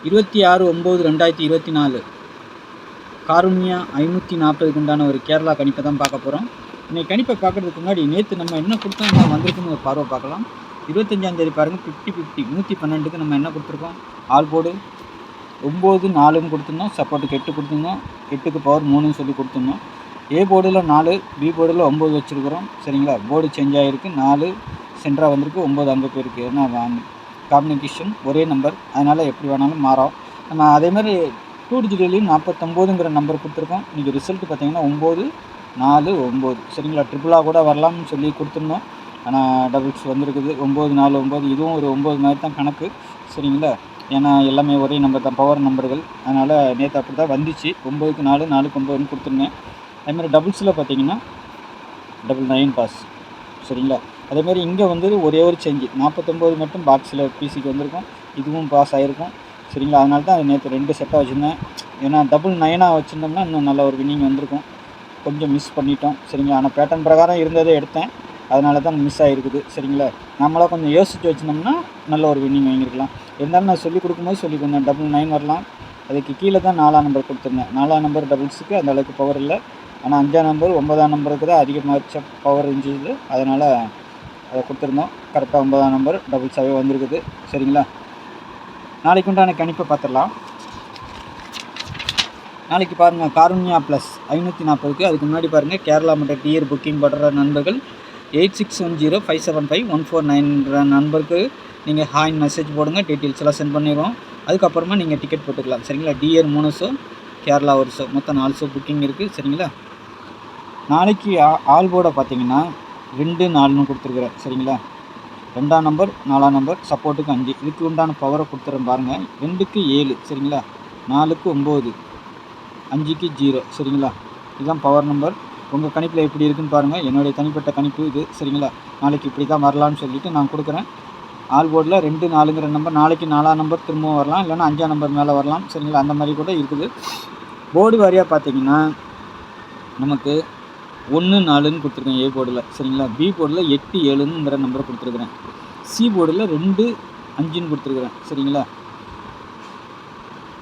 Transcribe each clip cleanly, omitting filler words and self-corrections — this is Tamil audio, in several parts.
26/9/2024 காருண்யா 540க்கு உண்டான ஒரு கேரளா கணிப்பை தான் பார்க்க போகிறோம். இன்றைக்கி கணிப்பை பார்க்குறதுக்கு முன்னாடி நேற்று நம்ம என்ன கொடுத்தோம், என்ன வந்திருக்குன்னு ஒரு பார்வை பார்க்கலாம். 25ஆம் தேதி பாருங்கள், 50-50 112க்கு நம்ம என்ன கொடுத்துருக்கோம், ஆல் போர்டு 9 4ன்னு கொடுத்துருந்தோம், சப்போர்ட்டுக்கு 8 கொடுத்துருந்தோம், 8க்கு பவர் 3ன்னு சொல்லி கொடுத்துருந்தோம். ஏ போர்டில் 4, பி போர்டில் 9 வச்சுருக்கிறோம். சரிங்களா, போர்டு சேஞ்ச் ஆகிருக்கு, 4 சென்டராக வந்திருக்கு, 9 அங்கே போயிருக்கு. ஏன்னா காம்பினேஷன் ஒரே நம்பர், அதனால் எப்படி வேணாலும் மாறும். நம்ம அதேமாதிரி 2 டிஜிட்லேயும் 49ங்கிற நம்பர் கொடுத்துருக்கோம். இன்றைக்கி ரிசல்ட்டு பார்த்திங்கன்னா 9 4 9. சரிங்களா, ட்ரிபிளாக கூட வரலாம்னு சொல்லி கொடுத்துருந்தோம், ஆனால் டபுள்ஸ் வந்திருக்குது. 9 4 9, இதுவும் ஒரு 9 மாதிரி தான் கணக்கு. சரிங்களா, ஏன்னா எல்லாமே ஒரே நம்பர் தான், பவர் நம்பர்கள். அதனால் நேற்று அப்படி தான் வந்துச்சு. 9க்கு 4 4க்கு 9ன்னு கொடுத்துருந்தேன். அதுமாதிரி டபுள்ஸில் பார்த்திங்கன்னா 99 பாஸ். சரிங்களா, அதேமாதிரி இங்கே வந்து ஒரே ஒரு சேஞ்சு 49 மட்டும் பாக்ஸில் பிசிக்கு வந்திருக்கும், இதுவும் பாஸ் ஆகிருக்கும். சரிங்களா, அதனால தான் அது நேற்று 2 செட்டாக வச்சுருந்தேன். ஏன்னா டபுள் 9ஆக வச்சுருந்தோம்னா இன்னும் நல்ல ஒரு வின்னிங் வந்திருக்கும். கொஞ்சம் மிஸ் பண்ணிட்டோம். சரிங்களா, ஆனால் பேட்டர்ன் பிரகாரம் இருந்ததை எடுத்தேன், அதனால தான் மிஸ் ஆகிருக்குது. சரிங்களா, நம்மளாம் கொஞ்சம் யோசித்து வச்சுருந்தோம்னா நல்ல ஒரு வின்னிங் வாங்கியிருக்கலாம். இருந்தாலும் நான் சொல்லிக் கொடுக்கும்போது சொல்லி கொடுத்தேன், டபுள் 9 வரலாம். அதுக்கு கீழே தான் 4ஆம் நம்பர் கொடுத்துருந்தேன். 4ஆம் நம்பர் டபுள்ஸுக்கு அந்த அளவுக்கு பவர் இல்லை, ஆனால் 5ஆம் நம்பர் 9ஆம் நம்பருக்கு தான் அதிகமாக பவர் இருந்துச்சு. அதனால் அதை கொடுத்துருந்தோம். கரெக்டாக 9ஆம் நம்பர் டபுள்ஸாகவே வந்திருக்குது. சரிங்களா, நாளைக்கு உண்டான கணிப்பை பார்த்துடலாம். நாளைக்கு பாருங்கள், காருண்யா ப்ளஸ் 540க்கு. அதுக்கு முன்னாடி பாருங்கள், கேரளா மற்றும் டியர் புக்கிங் பண்ணுற நண்பர்கள் 8610575149 நண்பருக்கு நீங்கள் ஹாயின் மெசேஜ் போடுங்க, டீட்டெயில்ஸ் எல்லாம் சென்ட் பண்ணிடுவோம். அதுக்கப்புறமா நீங்கள் டிக்கெட் போட்டுக்கலாம். சரிங்களா, டியர் 3 ஷோ, கேரளா 1 ஷோ, மொத்தம் 4 ஷோ புக்கிங் இருக்குது. சரிங்களா, நாளைக்கு ஆல் போர்டை பார்த்தீங்கன்னா 2 4ன்னு கொடுத்துருக்குறேன். சரிங்களா, 2ஆம் நம்பர் 4ஆம் நம்பர், சப்போர்ட்டுக்கு 5, இதுக்கு உண்டான பவரை கொடுத்துறேன் பாருங்கள். 2க்கு 7, சரிங்களா, 4க்கு 9, 5க்கு 0. சரிங்களா, இதுதான் பவர் நம்பர். உங்கள் கணிப்பில் எப்படி இருக்குன்னு பாருங்கள். என்னுடைய தனிப்பட்ட கணிப்பு இது. சரிங்களா, நாளைக்கு இப்படி தான் வரலான்னு சொல்லிவிட்டு நான் கொடுக்குறேன். ஆல் போர்டில் 2 4ங்கிற நம்பர் நாளைக்கு 4ஆம் நம்பர் திரும்பவும் வரலாம், இல்லைனா 5ஆம் நம்பர் மேலே வரலாம். சரிங்களா, அந்த மாதிரி கூட இருக்குது. போர்டு வாரியாக பார்த்தீங்கன்னா நமக்கு 1 4ன்னு கொடுத்துருக்கேன் ஏ போர்டில். சரிங்களா, பி போர்டில் 8 7ங்கிற நம்பரை கொடுத்துருக்குறேன். சி போர்டில் 2 5ன்னு கொடுத்துருக்குறேன். சரிங்களா,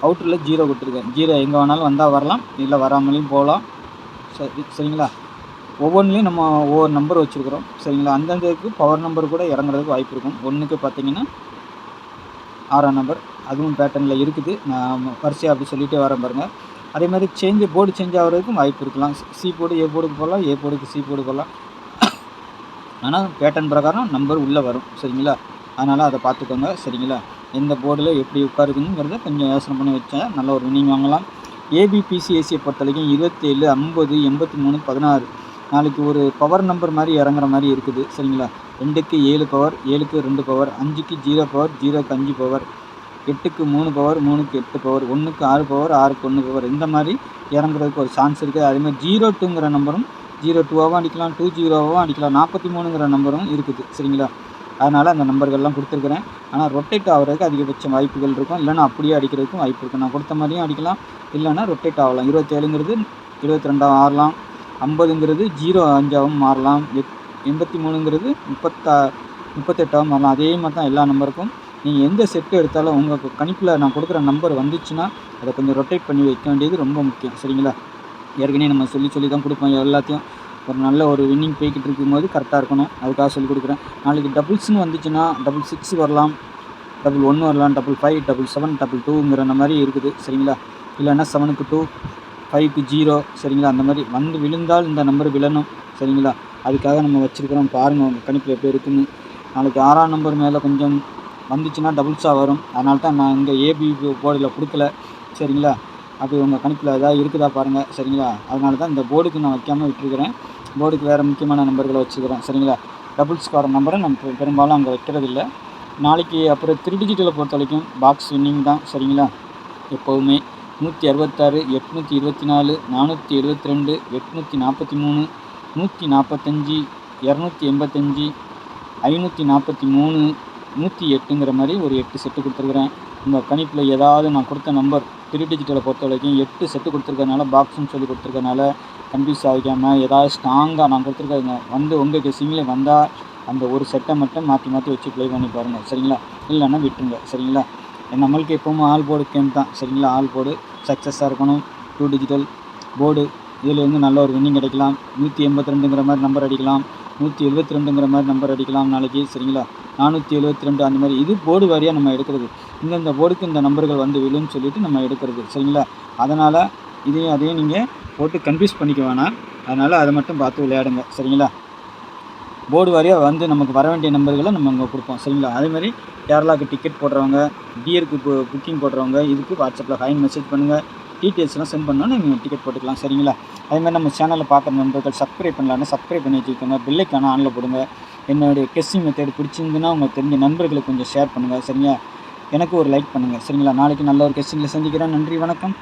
அவுட்டரில் 0 கொடுத்துருக்கேன். 0 எங்கே வேணாலும் வந்தால் வரலாம், இல்லை வராமலையும் போகலாம். சரிங்களா, ஒவ்வொன்றிலையும் நம்ம ஒவ்வொரு நம்பர் வச்சுருக்குறோம். சரிங்களா, அந்தந்தக்கு பவர் நம்பர் கூட இறங்குறதுக்கு வாய்ப்பு இருக்கும். 1க்கு பார்த்தீங்கன்னா 6ஆம் நம்பர், அதுவும் பேட்டர்னில் இருக்குது. நான் வரிசையாக அப்படி சொல்லிகிட்டே வரேன் பாருங்கள். அதே மாதிரி போர்டு சேஞ்ச் ஆகிறதுக்கும் வாய்ப்பு இருக்கலாம். சி போர்டு ஏ போர்டுக்கு போகலாம், ஏ போர்டுக்கு சி போர்டு போகலாம். ஆனால் பேட்டர்ன் பிரகாரம் நம்பர் உள்ளே வரும். சரிங்களா, அதனால் அதை பார்த்துக்கோங்க. சரிங்களா, எந்த போர்டில் எப்படி உட்காருதுங்கிறத கொஞ்சம் யோசனை பண்ணி வச்சா நல்ல ஒரு வின்னிங் வாங்கலாம். ஏபிபிசிஎஸ்சியை பொறுத்த வரைக்கும் 27 50 83 16 நாளைக்கு ஒரு பவர் நம்பர் மாதிரி இறங்குற மாதிரி இருக்குது. சரிங்களா, 2க்கு 7 பவர், 7க்கு 2 பவர், 5க்கு 0 பவர், 0க்கு 5 பவர், 8க்கு 3 பவர், 3க்கு 8 பவர், 1க்கு 6 பவர், 6க்கு 1 பவர், இந்த மாதிரி இறங்குறதுக்கு ஒரு சான்ஸ் இருக்குது. அதேமாதிரி 02ங்கிற நம்பரும் 02ஆகவும் அடிக்கலாம், 20ஆகவும் அடிக்கலாம், 43ங்கிற நம்பரும் இருக்குது. சரிங்களா, அதனால் அந்த நம்பர்கள்லாம் கொடுத்துருக்குறேன். ஆனால் ரொட்டேட் ஆகிறதுக்கு அதிகபட்ச வாய்ப்புகள் இருக்கும், இல்லைனா அப்படியே அடிக்கிறதுக்கும் வாய்ப்பு இருக்குது. நான் கொடுத்த மாதிரியும் அடிக்கலாம், இல்லைனா ரொட்டேட் ஆகலாம். 27ங்கிறது 22 ஆகலாம், 50ங்கிறது 05ஆகவும் மாறலாம், 83ங்கிறது 38ஆகவும் மாறலாம். அதே மாதிரி தான் எல்லா நம்பருக்கும். நீங்கள் எந்த செட்டு எடுத்தாலும் உங்கள் கணிப்பில் நான் கொடுக்குற நம்பர் வந்துச்சுன்னா அதை கொஞ்சம் ரொட்டேட் பண்ணி வைக்க வேண்டியது ரொம்ப முக்கியம். சரிங்களா, ஏற்கனவே நம்ம சொல்லி தான் கொடுப்போம் எல்லாத்தையும். ஒரு நல்ல ஒரு வின்னிங் போய்கிட்டு இருக்கும்போது கரெக்டாக இருக்கணும், அதுக்காக சொல்லிக் கொடுக்குறேன். நாளைக்கு டபுள்ஸ்னு வந்துச்சுன்னா 66 வரலாம், 11 வரலாம், 55 77 22ங்கிற மாதிரி இருக்குது. சரிங்களா, இல்லைன்னா 7க்கு 2 5க்கு 0. சரிங்களா, அந்த மாதிரி வந்து விழுந்தால் இந்த நம்பர் விழணும். சரிங்களா, அதுக்காக நம்ம வச்சுருக்கிறோம். பாருங்கள் உங்கள் கணிப்பில் எப்படி இருக்குன்னு. நாளைக்கு 6ஆம் நம்பர் மேலே கொஞ்சம் வந்துச்சுன்னா டபுள்ஸாக வரும், அதனால தான் நான் இங்கே ஏபி போர்டில் கொடுக்கல. சரிங்களா, அப்படி உங்கள் கணிப்பில் ஏதாவது இருக்குதா பாருங்கள். சரிங்களா, அதனால தான் இந்த போர்டுக்கு நான் வைக்காமல் விட்டுருக்கிறேன். போர்டுக்கு வேறு முக்கியமான நம்பர்களை வச்சுக்கிறேன். சரிங்களா, டபுள்ஸ்க்கு வர நம்பரை நம்ம பெரும்பாலும் அங்கே வைக்கிறதில்ல. நாளைக்கு அப்புறம் 3 டிஜிட்டில் பொறுத்த வரைக்கும் பாக்ஸ் வின்னிங் தான். சரிங்களா, எப்போவுமே 166 824 472 843 145 285 543 108ங்கிற மாதிரி ஒரு 8 செட்டு கொடுத்துருக்குறேன். உங்கள் கணிப்பில் ஏதாவது நான் கொடுத்த நம்பர் 3 டிஜிட்டலை பொறுத்த வரைக்கும் 8 செட்டு கொடுத்துருக்கறனால, பாக்ஸுன்னு சொல்லி கொடுத்துருக்கறனால கன்ஃபியூஸ் ஆகிக்காமல் ஏதாவது ஸ்ட்ராங்காக நான் கொடுத்துருக்கேங்க வந்து உங்கள் கெஸ்ஸிங்கில் வந்தால் அந்த ஒரு செட்டை மட்டும் மாற்றி வச்சு ப்ளே பண்ணி பாருங்கள். சரிங்களா, இல்லைன்னா விட்டுருங்க. சரிங்களா, நம்மளுக்கு எப்போவும் ஆல் போர்டு கேம் தான் சரிங்களா. ஆல் போர்டு சக்ஸஸாக இருக்கணும். 2 டிஜிட்டல் போர்டு, இதிலேருந்து நல்ல ஒரு வின்னிங் கிடைக்கலாம். 182ங்கிற மாதிரி நம்பர் அடிக்கலாம், 172ங்கிற மாதிரி நம்பர் அடிக்கலாம் நாளைக்கு சரிங்களா. 472 அந்த மாதிரி. இது போர்டு வாரியாக நம்ம எடுக்கிறது. இந்தந்த போர்டுக்கு இந்த நம்பர்கள் வந்து விழுன்னு சொல்லிவிட்டு நம்ம எடுக்கிறது சரிங்களா. அதனால் அதையும் நீங்கள் போட்டு கன்ஃபியூஸ் பண்ணிக்க வேணாம். அதனால் அதை மட்டும் பார்த்து விளையாடுங்க சரிங்களா. போர்டு வாரியாக வந்து நமக்கு வர வேண்டிய நம்பர்களை நம்ம அங்கே கொடுப்போம் சரிங்களா. அதேமாதிரி கேரளாவுக்கு டிக்கெட் போடுறவங்க, டியருக்கு புக்கிங் போடுறவங்க இதுக்கு வாட்ஸ்அப்பில் ஹாய்னு மெசேஜ் பண்ணுங்கள். டீட்டெயில்ஸ்லாம் சென்ட் பண்ணோன்னா நீங்கள் டிக்கெட் போட்டுக்கலாம் சரிங்களா. அதேமாதிரி நம்ம சேனலில் பார்க்குற நண்பர்கள் சப்ஸ்கிரைப் பண்ணலான்னு சப்ஸ்கிரைப் பண்ணி வச்சுக்கோங்க. பெல்லைக்கான ஆனில் போடுங்க. என்னுடைய கெஸ்ஸிங் மெத்தட் பிடிச்சிருந்துன்னா உங்கள் தெரிஞ்ச நண்பர்களுக்கு கொஞ்சம் ஷேர் பண்ணுங்கள் சரிங்களா. எனக்கு ஒரு லைக் பண்ணுங்கள் சரிங்களா. நாளைக்கு நல்ல ஒரு கெஸ்ஸிங்கில் சந்திக்கிறேன். நன்றி, வணக்கம்.